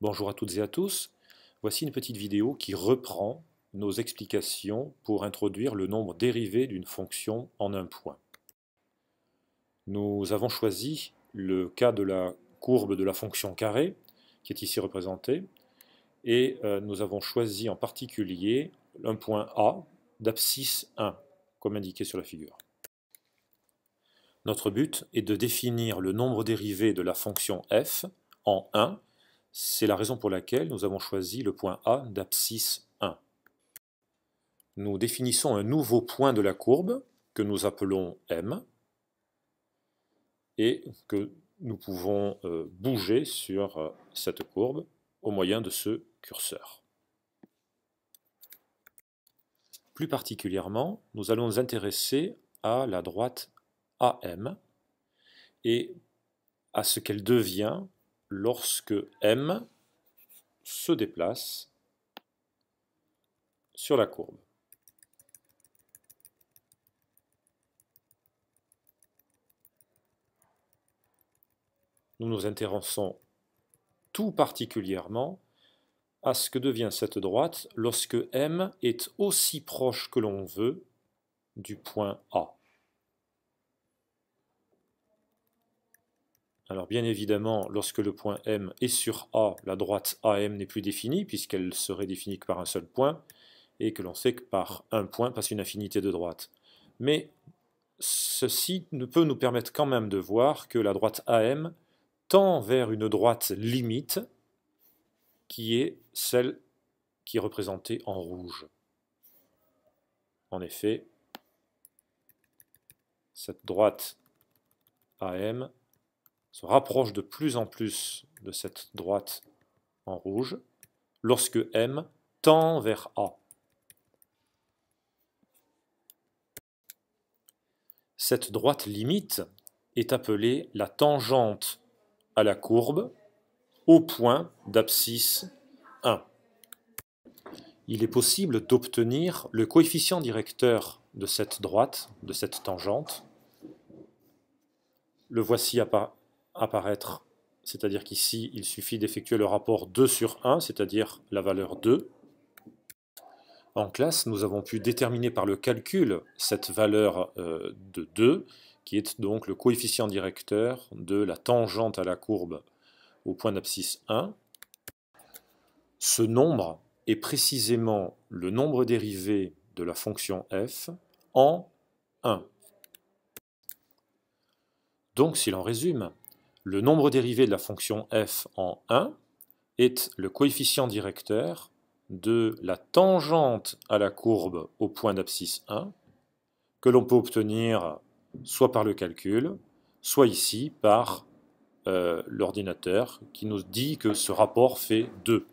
Bonjour à toutes et à tous. Voici une petite vidéo qui reprend nos explications pour introduire le nombre dérivé d'une fonction en un point. Nous avons choisi le cas de la courbe de la fonction carré, qui est ici représentée, et nous avons choisi en particulier un point A d'abscisse 1, comme indiqué sur la figure. Notre but est de définir le nombre dérivé de la fonction f en 1. C'est la raison pour laquelle nous avons choisi le point A d'abscisse 1. Nous définissons un nouveau point de la courbe que nous appelons M et que nous pouvons bouger sur cette courbe au moyen de ce curseur. Plus particulièrement, nous allons nous intéresser à la droite AM et à ce qu'elle devient lorsque M se déplace sur la courbe. Nous nous intéressons tout particulièrement à ce que devient cette droite lorsque M est aussi proche que l'on veut du point A. Alors bien évidemment, lorsque le point M est sur A, la droite AM n'est plus définie, puisqu'elle serait définie que par un seul point, et que l'on sait que par un point passe une infinité de droites. Mais ceci ne peut nous permettre quand même de voir que la droite AM tend vers une droite limite, qui est celle qui est représentée en rouge. En effet, cette droite AM se rapproche de plus en plus de cette droite en rouge lorsque M tend vers A. Cette droite limite est appelée la tangente à la courbe au point d'abscisse 1. Il est possible d'obtenir le coefficient directeur de cette droite, de cette tangente. Le voici apparaître, c'est-à-dire qu'ici, il suffit d'effectuer le rapport 2 sur 1, c'est-à-dire la valeur 2. En classe, nous avons pu déterminer par le calcul cette valeur de 2, qui est donc le coefficient directeur de la tangente à la courbe au point d'abscisse 1. Ce nombre est précisément le nombre dérivé de la fonction f en 1. Donc, si l'on résume, le nombre dérivé de la fonction f en 1 est le coefficient directeur de la tangente à la courbe au point d'abscisse 1, que l'on peut obtenir soit par le calcul, soit ici par l'ordinateur qui nous dit que ce rapport fait 2.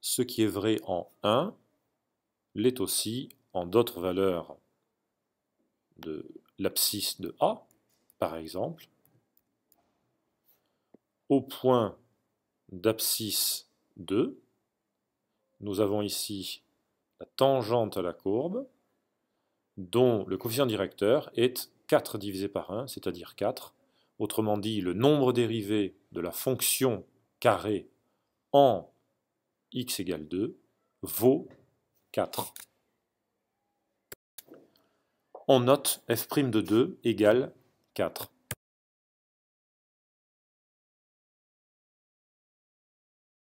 Ce qui est vrai en 1 l'est aussi en d'autres valeurs de l'abscisse de A, par exemple. Au point d'abscisse 2, nous avons ici la tangente à la courbe, dont le coefficient directeur est 4 divisé par 1, c'est-à-dire 4. Autrement dit, le nombre dérivé de la fonction carré en x égale 2 vaut 4. On note f' de 2 égale 4.